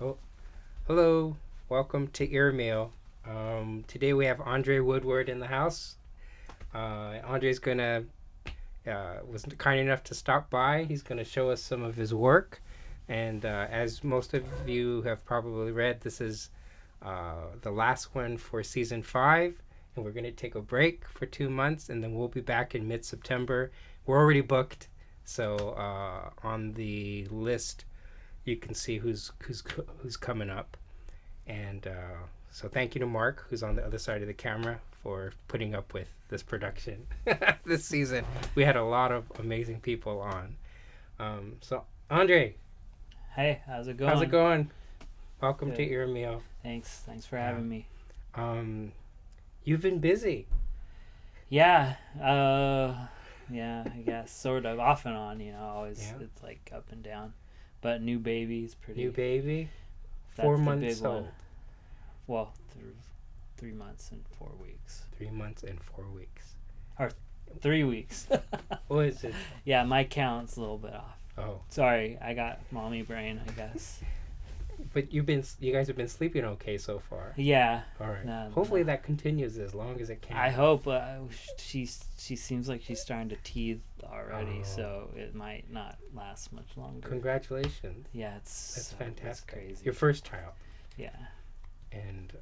Oh, hello. Welcome to Earmail. Today we have Andre Woodward in the house. Andre's gonna was kind enough to stop by. He's gonna show us some of his work, and as most of you have probably read, this is the last one for season 5, and we're gonna take a break for 2 months, and then we'll be back in mid-September. We're already booked, so on the list you can see who's coming up. And so thank you to Mark, who's on the other side of the camera, for putting up with this production this season. We had a lot of amazing people on. So Andre, Hey, how's it going? how's it going? Welcome Good. to Earmail. Thanks for having me. You've been busy. Yeah, I guess sort of off and on. Always it's like up and down. But new baby's pretty. New baby, That's 4 the months big old. one. Well, 3 months and 4 weeks. 3 months and 4 weeks. 3 weeks. What is it? Yeah, my count's a little bit off. Oh, Sorry, I got mommy brain, I guess. but you guys have been sleeping okay so far. Yeah. All right. No, Hopefully no. that continues as long as it can. I hope. She seems like she's starting to teeth already, Oh. so it might not last much longer. Congratulations. Yeah, That's it's fantastic. crazy. Your first child. Yeah. And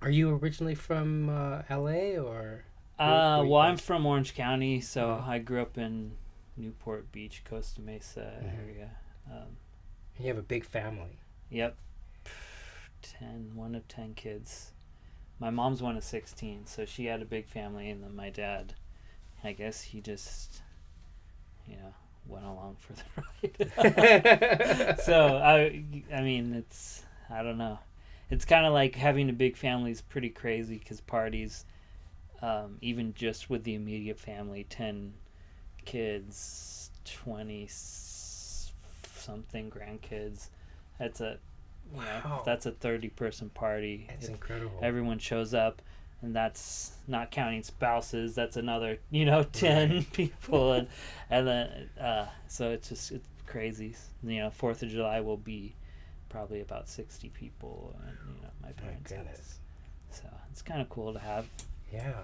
are you originally from LA or? Well, I'm from Orange County, so Uh-huh. I grew up in Newport Beach, Costa Mesa Mhm. area. You have a big family. Yep. One of 10 kids. My mom's one of 16, so she had a big family, and then my dad, I guess he just, went along for the ride. So, I mean, I don't know. It's kind of like having a big family is pretty crazy because parties, even just with the immediate family, 10 kids, 20 something grandkids, that's a Wow. that's a 30-person party. That's If incredible. everyone shows up, and that's not counting spouses, that's another 10 Right. people, and then so it's crazy. 4th of July will be probably about 60 people, and my My parents' house. goodness. So it's kind of cool to have, Yeah.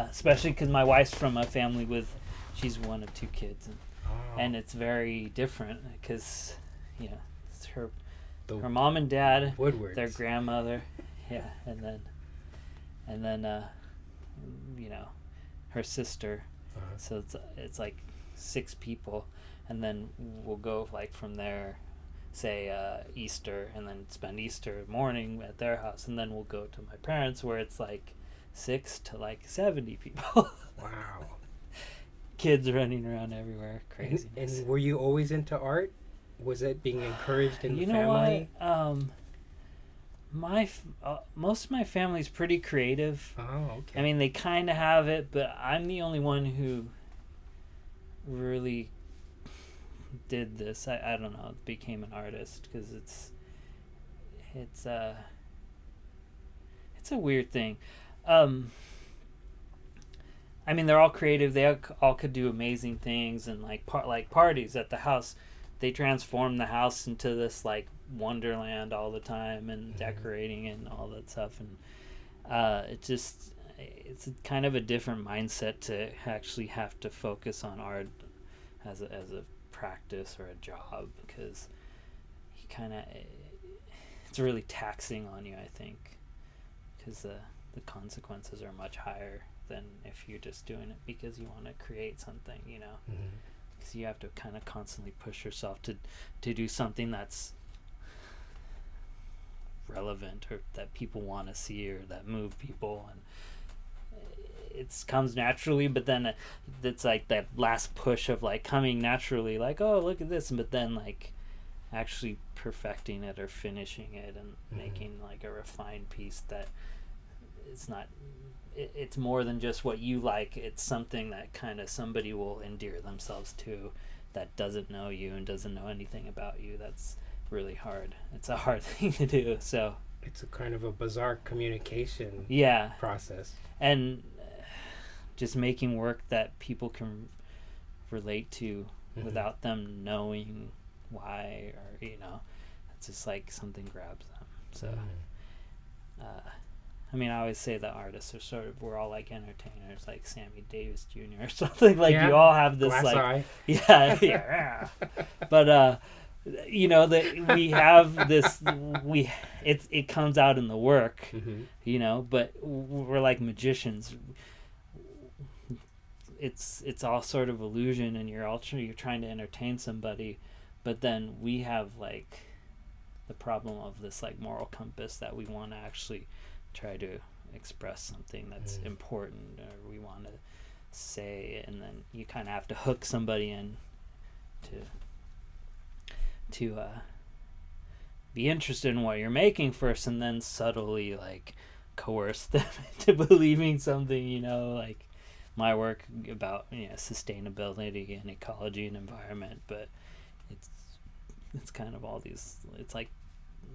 especially because my wife's from a family she's one of 2 kids, Oh. and it's very different because it's her The mom and dad, Woodwards. their grandmother, and then her sister. Uh-huh. So it's like 6 people, and then we'll go like from there, say Easter, and then spend Easter morning at their house, and then we'll go to my parents where it's like 6 to like 70 people. Wow. Kids running around everywhere, crazy. And were you always into art? Was it being encouraged in the You know family? what? Most of my family's pretty creative. Oh, okay. I mean, they kind of have it, but I'm the only one who really did this. I don't know, became an artist because it's a weird thing. I mean, they're all creative. They all could do amazing things, and like parties at the house, they transform the house into this like wonderland all the time, and Mhm. decorating and all that stuff. And it's kind of a different mindset to actually have to focus on art as a practice or a job, because it's really taxing on you, I think, because the consequences are much higher than if you're just doing it because you want to create something, Mhm. because you have to kind of constantly push yourself to do something that's relevant or that people want to see or that move people, and it comes naturally, but then it's like that last push of like coming naturally, like, oh, look at this, but then like actually perfecting it or finishing it and Mhm. making like a refined piece that it's not it's more than just what you like. It's something that kind of somebody will endear themselves to that doesn't know you and doesn't know anything about you. That's really hard. It's a hard thing to do. So It's a kind of a bizarre communication yeah, process. and just making work that people can relate to Mhm. without them knowing why, or it's just like something grabs them. So I mean, I always say that artists are we're all like entertainers, like Sammy Davis Jr. or something. Like you all have this glass eye. yeah. But you know, that we have this, it comes out in the work, you know, but we're like magicians. It's all sort of illusion, and you're trying to entertain somebody, but then we have like the problem of this like moral compass that we want to actually try to express something that's important, or we want to say, and then you kind of have to hook somebody in to be interested in what you're making first, and then subtly like coerce them into believing something, you know, like my work about, you know, sustainability and ecology and environment, but it's kind of all these, it's like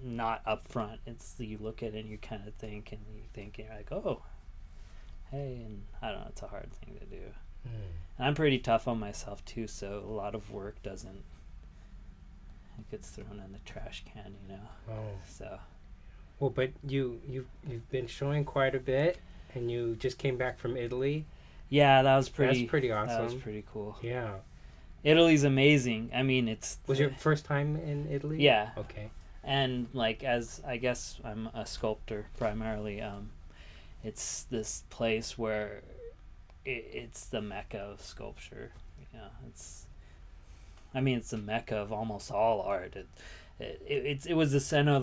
not upfront. It's, you look at it and you kind of think, and you're like, oh, hey, and I don't know, it's a hard thing to do. And I'm pretty tough on myself too, so a lot of work it gets thrown in the trash can, you know. So well, but you've been showing quite a bit, and you just came back from Italy. Yeah, that's pretty awesome. That was pretty cool. Yeah, Italy's amazing. I mean, was your first time in Italy? Yeah. Okay. And like, as I guess I'm a sculptor primarily, it's this place where it's the mecca of sculpture. You know, it's the mecca of almost all art. It was the center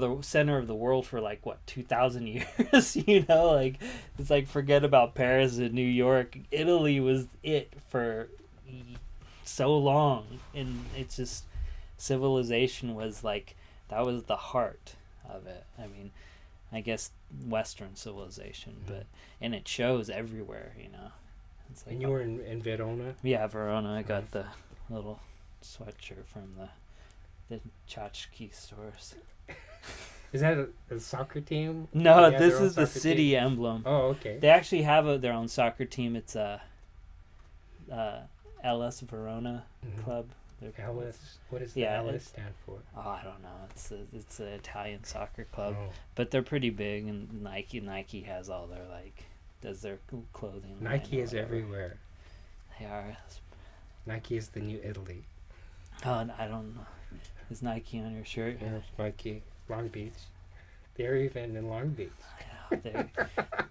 of the world for like what, 2,000 years. You know, like it's like, forget about Paris and New York. Italy was it for so long, and it's just, civilization was like, that was the heart of it. I mean, I guess Western civilization, but, and it shows everywhere, you know. It's like, and you were in Verona? Yeah, Verona. I got the little sweatshirt from the tchotchke stores. Is that a soccer team? No, this is the city emblem. Oh, okay. They actually have their own soccer team. It's a LS Verona club. LS. What does the LS stand for? Oh, I don't know. It's an Italian soccer club, but they're pretty big. And Nike has all their does their clothing. Nike is everywhere. They are. Nike is the new Italy. Oh, I don't know. Is Nike on your shirt? Yeah, Nike. Long Beach. They're even in Long Beach.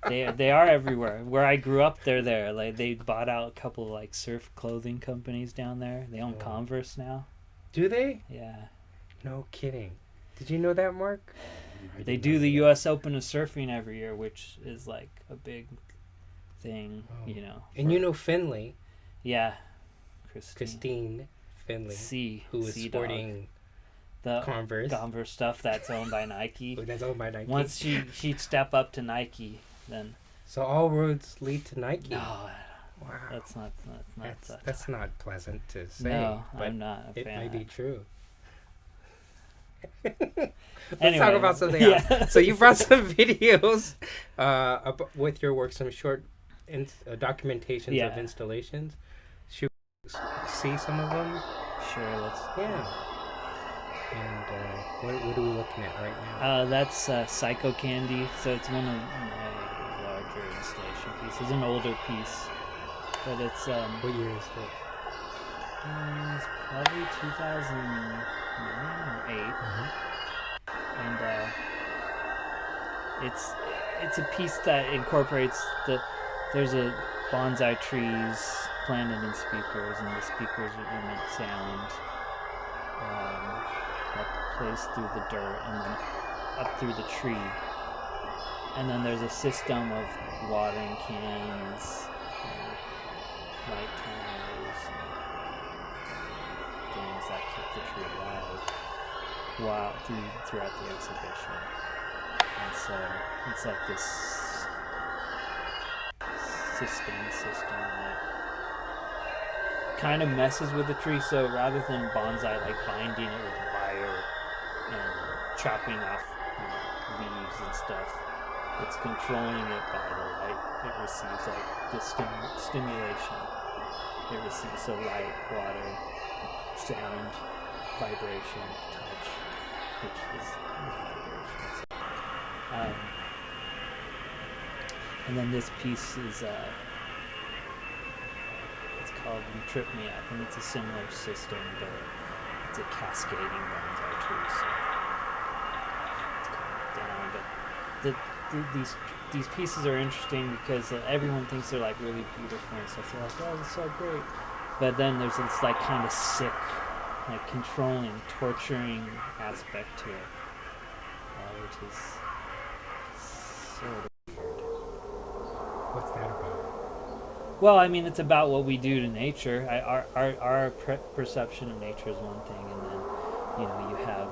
They are everywhere. Where I grew up, they're there. Like, they bought out a couple of like surf clothing companies down there. They own Converse now. Do they? Yeah. No kidding. Did you know that, Mark? They do the U.S. Open of surfing every year, which is like a big thing, you know. And you know Finley. Yeah. Christine Finley. Who was sporting the Converse stuff that's owned by Nike. That's owned by Nike. Once she'd step up to Nike, then. So all roads lead to Nike. No, wow, that's not pleasant to say. No, but I'm not a fan. It may be true. Let's talk about something else. So you brought some videos with your work, some short documentations of installations. Should we see some of them? Sure, let's. Yeah. And what are we looking at right now? That's Psycho Candy. So it's one of my larger installation pieces, an older piece, but it's what year is it? It's probably 2009 or 8, and it's a piece that incorporates there's a bonsai trees planted in speakers, and the speakers emit sound that plays through the dirt and then up through the tree. And then there's a system of watering cans, light towers, things that keep the tree alive throughout the exhibition. And so it's like this sustained system that kind of messes with the tree. So rather than bonsai like binding it with wire and chopping off leaves and stuff, it's controlling it by the light it receives, like the stimulation it receives. So light, water, sound, vibration, touch, which is um, and then this piece is it's called You Trip Me Up, and it's a similar system, but it's a cascading bonsai tree, so it's coming down. But these pieces are interesting because everyone thinks they're like really beautiful and stuff. They're like, oh, it's so great. But then there's this like kind of sick, like controlling, torturing aspect to it, which is sort of weird. What's that about? Well, I mean, it's about what we do to nature. Our perception of nature is one thing, and then, you know, you have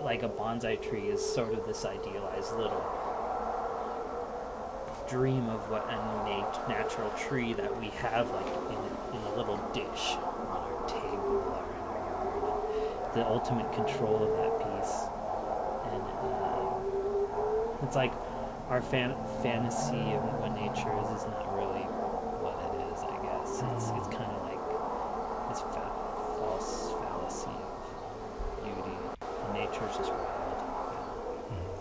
like a bonsai tree is sort of this idealized little dream of what a natural tree that we have, like in a little dish on our table or in our yard, and the ultimate control of that piece. And it's like our fantasy of what nature is not really what it is, I guess. It's kind of like this false fallacy of beauty. And nature's just wild, you know?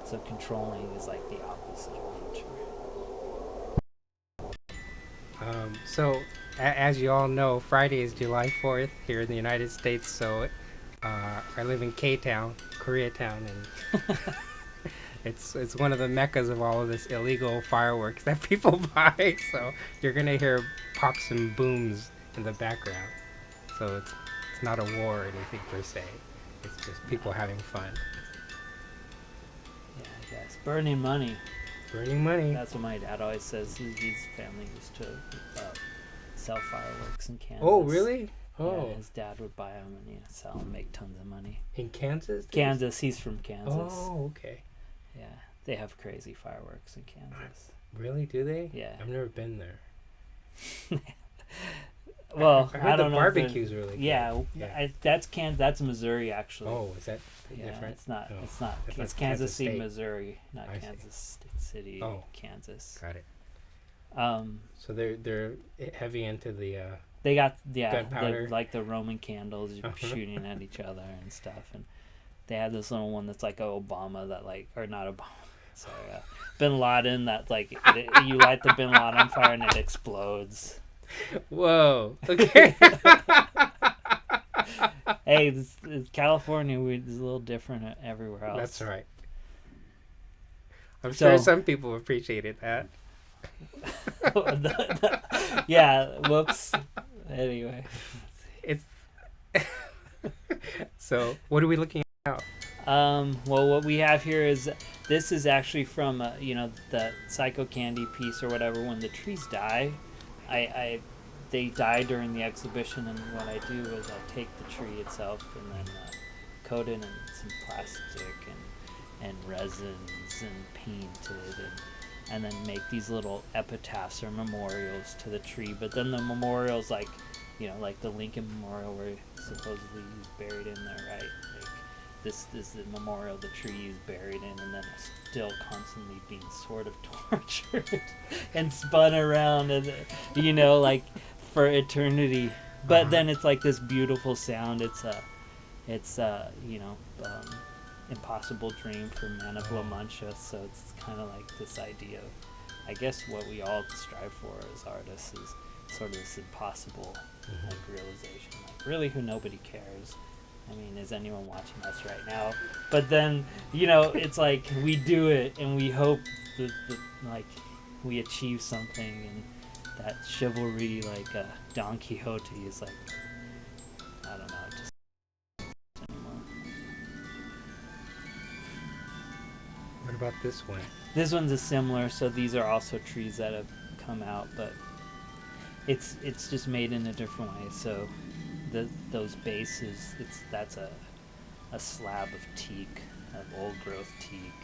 So controlling is like the opposite of nature. So, as you all know, Friday is July 4th here in the United States. So, I live in K-Town, Koreatown, and it's one of the meccas of all of this illegal fireworks that people buy. So you're gonna hear pops and booms in the background. So it's not a war or anything per se. It's just people having fun. Yeah, I guess. Burning money. Burning money. That's what my dad always says. His family used to sell fireworks in Kansas. Oh, really? Oh. Yeah, his dad would buy them and sell and make tons of money. In Kansas? Kansas. He's from Kansas. Oh, okay. Yeah, they have crazy fireworks in Kansas. Really? Do they? Yeah. I've never been there. Well, I heard don't the know. Barbecue's really good. Yeah, that's Missouri actually. Oh, is that yeah, different? it's not. No. It's not. That's It's not Kansas City, State. Missouri, not I Kansas City, Kansas. Got it. Um, So they're heavy into the they got gunpowder. like the Roman candles shooting at each other and stuff, and they had this little one that's like Obama that like, or not Obama, sorry, Bin Laden that like you light the Bin Laden fire and it explodes. Whoa. Okay. Hey, this California is a little different everywhere else. That's right. I'm sure some people appreciated that. Yeah, whoops. Anyway. It's So, what are we looking at now? Well, what we have here is, this is actually from, the Psycho Candy piece or whatever. When the trees die, they die during the exhibition, and what I do is I take the tree itself and then coat it in some plastic and resins and paint it and then make these little epitaphs or memorials to the tree. But then the memorials, like the Lincoln Memorial where supposedly he's buried in there, right? Like this is the memorial the tree is buried in, and then it's still constantly being sort of tortured and spun around, and like for eternity. But then it's like this beautiful sound. It's Impossible Dream from Man of La Mancha. So it's kind of like this idea of, I guess, what we all strive for as artists is sort of this impossible like realization, like really who nobody cares. I mean, is anyone watching us right now? But then, it's like we do it and we hope that like we achieve something, and that chivalry, like Don Quixote, is like, I don't know, just anymore. What about this one? This one's a similar. So these are also trees that have come out, but it's just made in a different way. So those bases, that's a slab of teak, of old growth teak.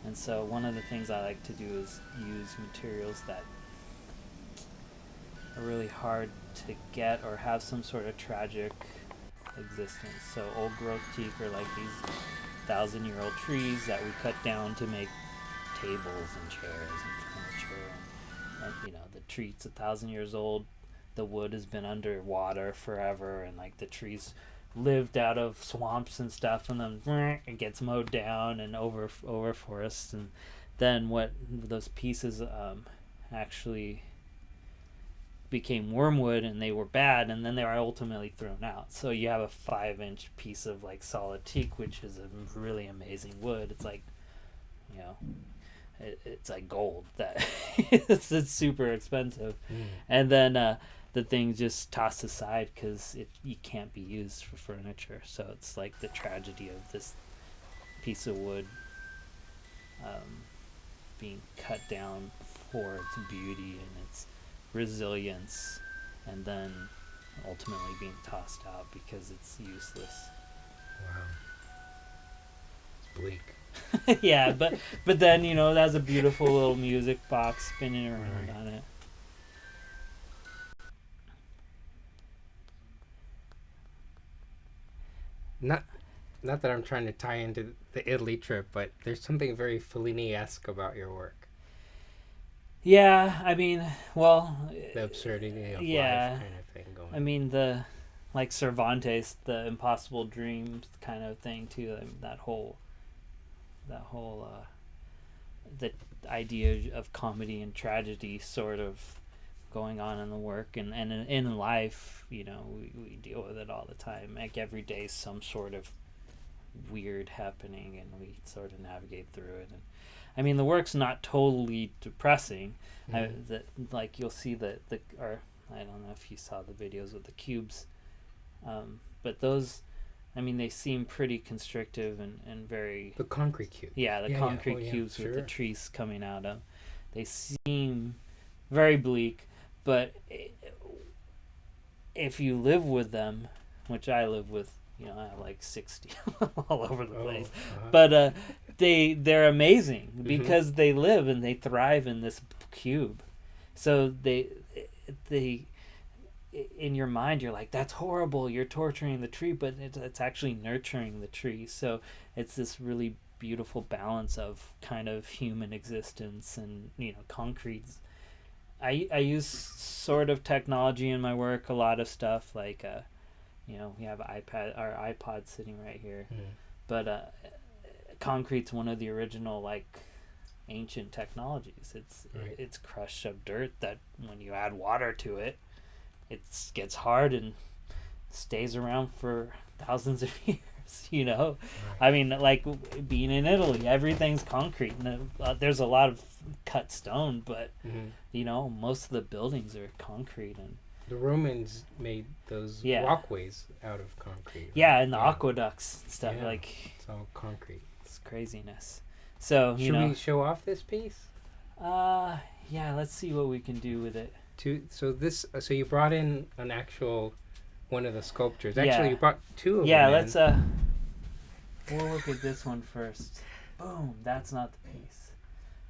And so one of the things I like to do is use materials that are really hard to get or have some sort of tragic existence. So old growth teak are like these 1,000-year-old trees that we cut down to make tables and chairs and furniture. And the tree's 1,000 years old. The wood has been underwater forever, and like the tree's lived out of swamps and stuff, and then it gets mowed down and over forests, and then what those pieces actually became wormwood, and they were bad, and then they were ultimately thrown out. So you have a 5-inch piece of like solid teak, which is a really amazing wood. It's like, you know, it's like gold. That it's super expensive, and then the thing just tossed aside because you can't be used for furniture. So it's like the tragedy of this piece of wood being cut down for its beauty and its resilience, and then ultimately being tossed out because it's useless. Wow. It's bleak. Yeah, but then, you know, that's a beautiful little music box spinning around Right. on it. Not that I'm trying to tie into the Italy trip, but there's something very Fellini-esque about your work. Yeah, I mean, well, The absurdity of yeah, life kind of thing going. I mean, like Cervantes, the Impossible Dreams kind of thing too. That whole the idea of comedy and tragedy sort of going on in the work, and in life, you know, we deal with it all the time. Like every day, some sort of weird happening, and we sort of navigate through it. And I mean, the work's not totally depressing. Like you'll see or I don't know if you saw the videos with the cubes, but those, I mean, they seem pretty constrictive and very... The concrete cube. Yeah, the concrete Oh, yeah, cubes sure. with the trees coming out of. They seem very bleak, but if you live with them, which I live with, you know, I have like 60 all over the place. But they're amazing because they live and they thrive in this cube. So they in your mind, you're like, that's horrible, you're torturing the tree, but it's actually nurturing the tree. So it's this really beautiful balance of kind of human existence and, you know, concretes. I use sort of technology in my work, a lot of stuff like you know, we have iPod sitting right here, but concrete's one of the original like ancient technologies. It's crushed up dirt that when you add water to it, it gets hard and stays around for thousands of years. You know, I mean, like being in Italy, everything's concrete, and there's a lot of cut stone, but you know, most of the buildings are concrete. And the Romans made those walkways out of concrete. Right? Yeah, and the aqueducts and stuff, like it's all concrete. It's craziness. So should we show off this piece? Yeah, let's see what we can do with it. So you brought in an actual one of the sculptures. Actually, you brought two of them. Yeah, let's we'll look at this one first. Boom, that's not the piece.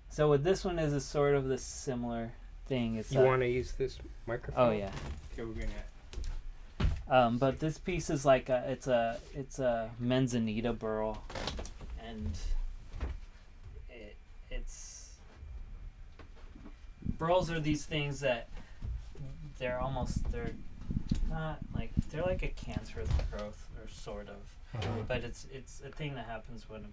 So what this one is sort of this similar thing. It's you want to use this microphone? Oh yeah. Okay, we're gonna. But this piece is like it's a Manzanita burl, and it's burls are these things that they're like a cancerous growth, or sort of, but it's a thing that happens when a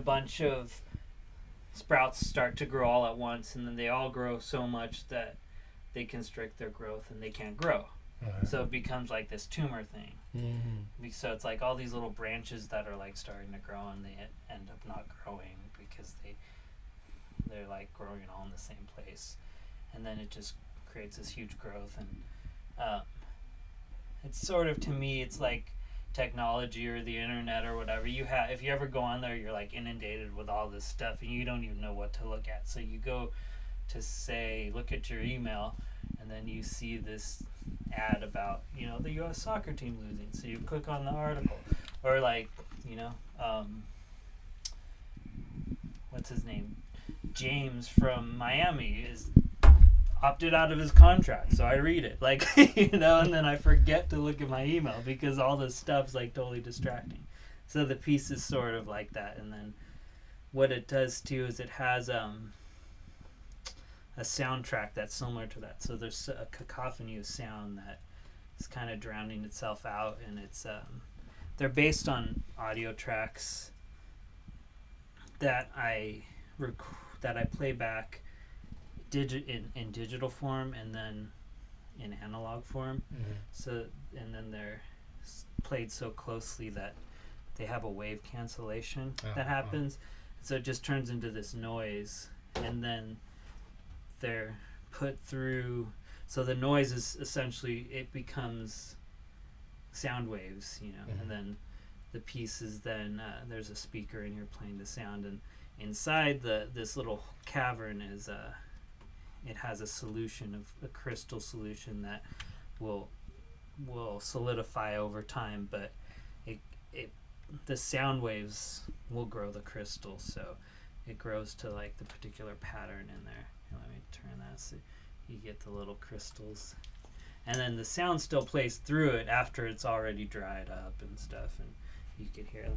bunch of sprouts start to grow all at once, and then they all grow so much that they constrict their growth and they can't grow. So it becomes like this tumor thing. So it's like all these little branches that are like starting to grow, and they end up not growing because they're like growing all in the same place, and then it just creates this huge growth. And it's sort of, to me, it's like technology or the internet or whatever. If you ever go on there, you're like inundated with all this stuff and you don't even know what to look at. So you go to say, look at your email, and then you see this ad about, you know, the U.S. soccer team losing. So you click on the article, or like, you know, what's his name? James from Miami is opted out of his contract, so I read it, like, you know, and then I forget to look at my email because all this stuff's like totally distracting. So the piece is sort of like that. And then what it does too is it has a soundtrack that's similar to that. So there's a cacophony of sound that is kind of drowning itself out, and it's they're based on audio tracks that I play back in digital form and then in analog form. So, and then they're played so closely that they have a wave cancellation that happens. So it just turns into this noise, and then they're put through. So the noise is essentially, it becomes sound waves, and then the pieces, then there's a speaker and you're playing the sound, and inside this little cavern is it has a solution of a crystal solution that will solidify over time, but the sound waves will grow the crystal, so it grows to like the particular pattern in there. Let me turn that so you get the little crystals, and then the sound still plays through it after it's already dried up and stuff, and you can hear.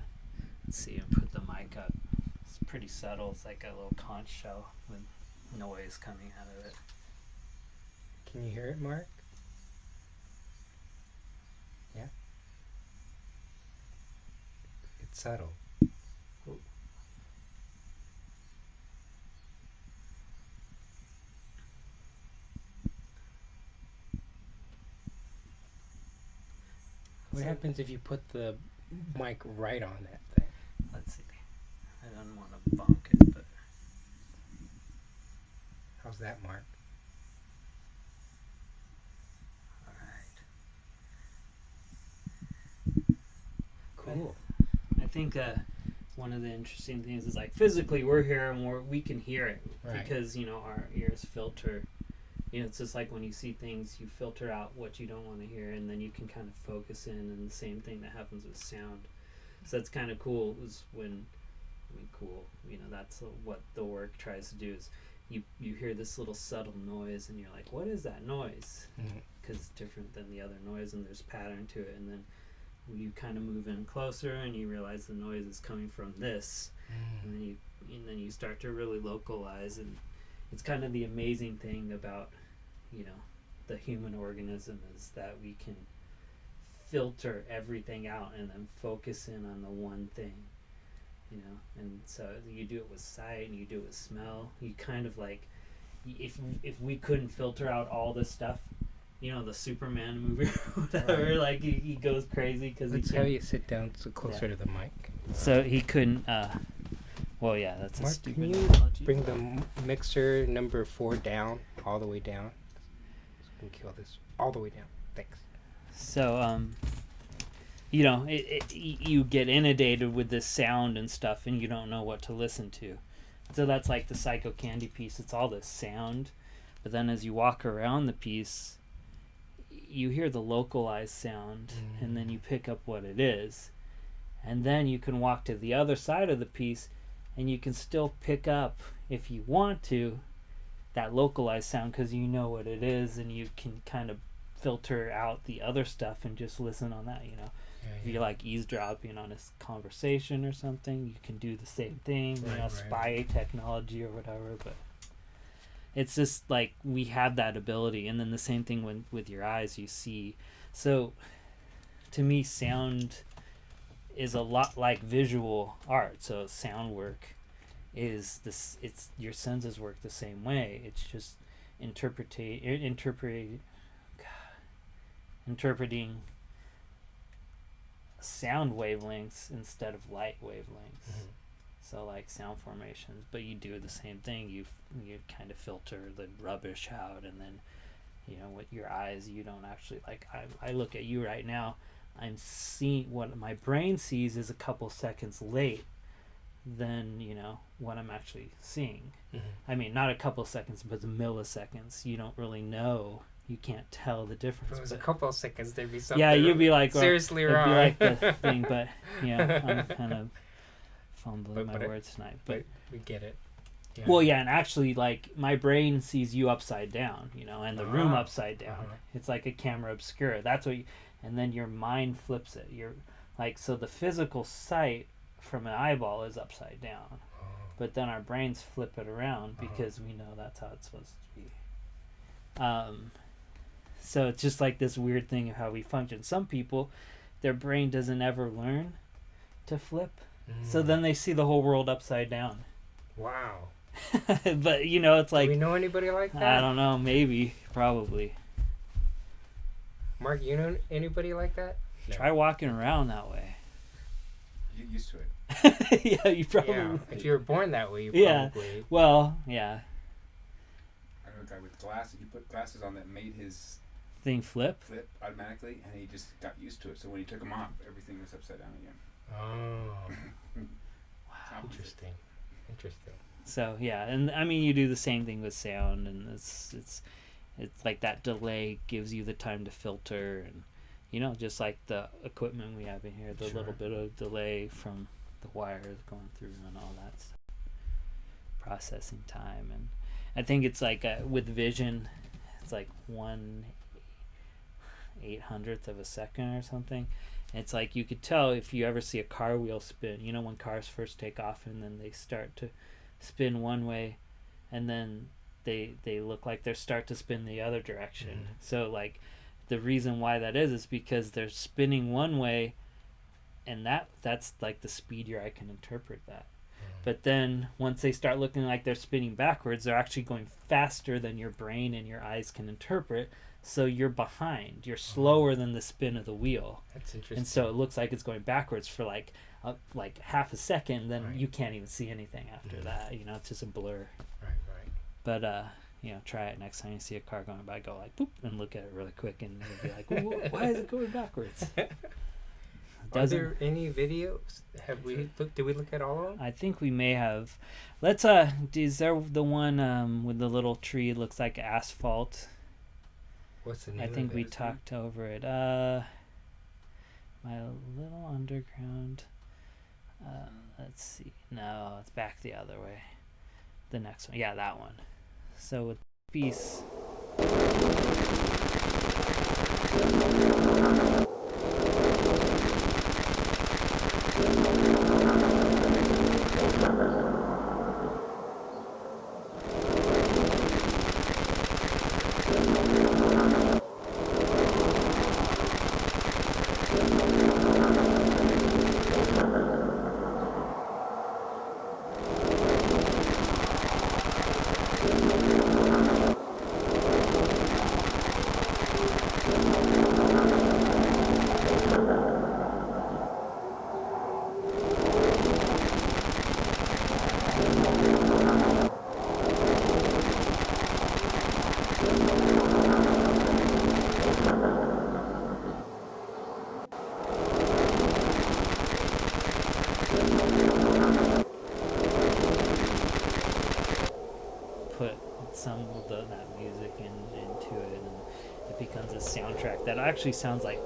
Let's see, and put the mic up. It's pretty subtle. It's like a little conch shell with noise coming out of it. Can you hear it, Mark? Yeah. It's subtle. Ooh. What happens if you put the mic right on that thing? Let's see. I don't want to bonk it, but How's that, Mark? all right. Cool. I think one of the interesting things is like physically we're here and we can hear it, Right. because our ears filter. It's just like when you see things, you filter out what you don't want to hear, and then you can kind of focus in. And the same thing that happens with sound. So that's kind of cool. That's what the work tries to do. Is you hear this little subtle noise, and you're like, what is that noise? Because it's different than the other noise, and there's pattern to it. And then you kind of move in closer, and you realize the noise is coming from this, and then you start to really localize. And it's kind of the amazing thing about the human organism, is that we can filter everything out and then focus in on the one thing, and so you do it with sight and you do it with smell. You kind of like, if we couldn't filter out all this stuff, the Superman movie or whatever, right. Like he goes crazy because Let's have you sit down so closer to the mic. So he couldn't well, yeah, that's Mark, a stupid can you analogy. bring the mixer number 4 down, all the way down? So we can kill this all the way down. Thanks. So, you get inundated with this sound and stuff, and you don't know what to listen to. So that's like the Psycho Candy piece. It's all this sound, but then as you walk around the piece, you hear the localized sound, and then you pick up what it is. And then you can walk to the other side of the piece, and you can still pick up, if you want to, that localized sound, because you know what it is, and you can kind of filter out the other stuff and just listen on that. If you like eavesdropping on a conversation or something, you can do the same thing. Spy technology or whatever. But it's just like we have that ability, and then the same thing with your eyes, you see. So to me, sound is a lot like visual art. So sound work is this, it's your senses work the same way. It's just interpreting sound wavelengths instead of light wavelengths. So like sound formations, but you do the same thing. You kind of filter the rubbish out, and then with your eyes, you don't actually, like, I look at you right now, I'm seeing what my brain sees is a couple seconds late than what I'm actually seeing. I mean, not a couple seconds, but the milliseconds. You don't really know. You can't tell the difference. If it was a couple of seconds, there'd be something. Yeah, you'd be like, seriously it'd wrong. be like the thing, but I'm kind of fumbling my words tonight. But we get it. Yeah. Well, yeah, and actually, like, my brain sees you upside down, and the room upside down. It's like a camera obscura. That's what and then your mind flips it. You're like, so the physical sight from an eyeball is upside down. but then our brains flip it around because we know that's how it's supposed to be. So it's just like this weird thing of how we function. Some people, their brain doesn't ever learn to flip, so then they see the whole world upside down. Wow. But you know, it's like, do we know anybody like that? I don't know, maybe, probably. Mark, you know anybody like that? No. Try walking around that way. You get used to it. Yeah, you probably. Yeah, if you were born that way, you Yeah. probably. Well, yeah. I know a guy with glasses. He put glasses on that made his Thing flip. automatically, and he just got used to it. So when he took them off, everything was upside down again. Oh. Wow. Interesting. So yeah, and I mean, you do the same thing with sound, and it's like that delay gives you the time to filter, and you know, just like the equipment we have in here, the Sure. little bit of delay from the wires going through and all that stuff. Processing time, and I think it's like with vision, it's like 1/800th of a second or something. And it's like you could tell if you ever see a car wheel spin. You know, when cars first take off and then they start to spin one way, and then they look like they start to spin the other direction. So like the reason why that is because they're spinning one way, and that's like the speed your eye can interpret that. But then once they start looking like they're spinning backwards, they're actually going faster than your brain and your eyes can interpret. So you're behind. You're slower than the spin of the wheel. That's interesting. And so it looks like it's going backwards for like half a second. Then Right. you can't even see anything after that. You know, it's just a blur. Right. But you know, try it next time you see a car going by. Go like boop and look at it really quick, and you'll be like, "Why is it going backwards?" Are there any videos? Did we look at all of them? I think we may have. Let's is there the one with the little tree looks like asphalt? What's the name I think of we it? talked over it. My Little Underground. Let's see. No, it's back the other way. The next one. Yeah, that one. So with piece. Put some of that music into it, and it becomes a soundtrack that actually sounds like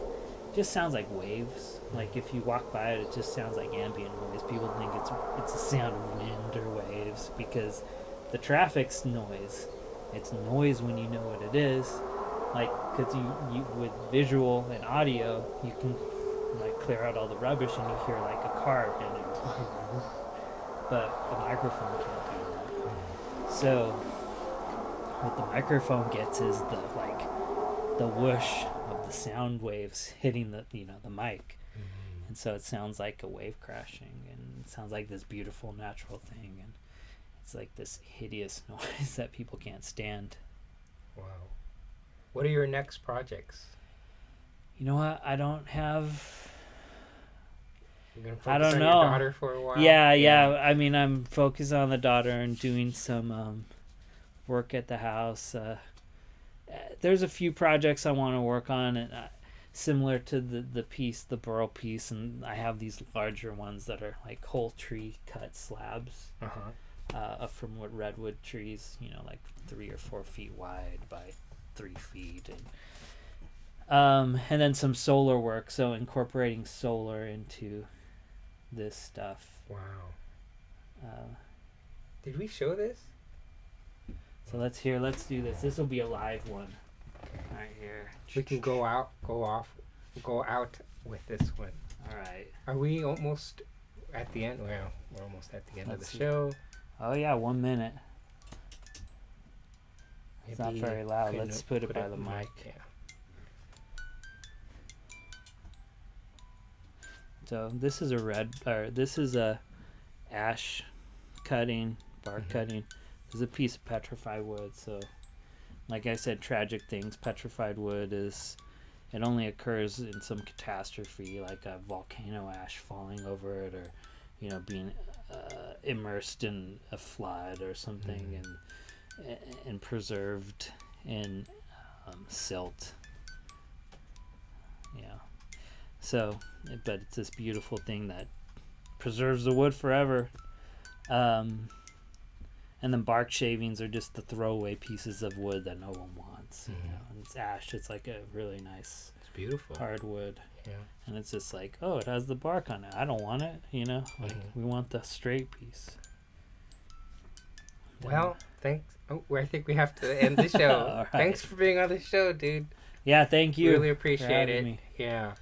waves. Like if you walk by it, it just sounds like ambient noise. People think it's a sound of wind or waves because the traffic's noise. It's noise when you know what it is. Like because you with visual and audio, you can like clear out all the rubbish and you hear like a car and but the microphone can't do that. So what the microphone gets is the whoosh of the sound waves hitting the mic. And so it sounds like a wave crashing, and it sounds like this beautiful natural thing, and it's like this hideous noise that people can't stand. Wow. What are your next projects? You know what? I don't have. You're gonna I focus don't on know. your daughter for a while? Yeah. I mean, I'm focused on the daughter and doing some work at the house. There's a few projects I want to work on, and similar to the piece, the burl piece, and I have these larger ones that are like whole tree cut slabs from what redwood trees, like 3 or 4 feet wide by 3 feet, and then some solar work. So incorporating solar into this stuff. Wow. Did we show this? So let's do this. This will be a live one. Right here. We can go out with this one. All right. Are we almost at the end? Well, we're almost at the end of Let's the see. show. Oh yeah, 1 minute. It's not Maybe very loud. couldn't Let's put it by the in mic. Yeah. So this is a ash cutting, bark cutting. This is a piece of petrified wood. So, like I said, tragic things. Petrified wood it only occurs in some catastrophe, like a volcano ash falling over it, or being immersed in a flood or something, and preserved in silt. So, but it's this beautiful thing that preserves the wood forever. And then bark shavings are just the throwaway pieces of wood that no one wants. And it's ash. It's like a really nice, It's beautiful. hardwood. Yeah. And it's just like, oh, it has the bark on it. I don't want it. Like we want the straight piece. Well, thanks. Oh, I think we have to end the show. All right. Thanks for being on the show, dude. Yeah, thank you. Really for appreciate having it. me. Yeah.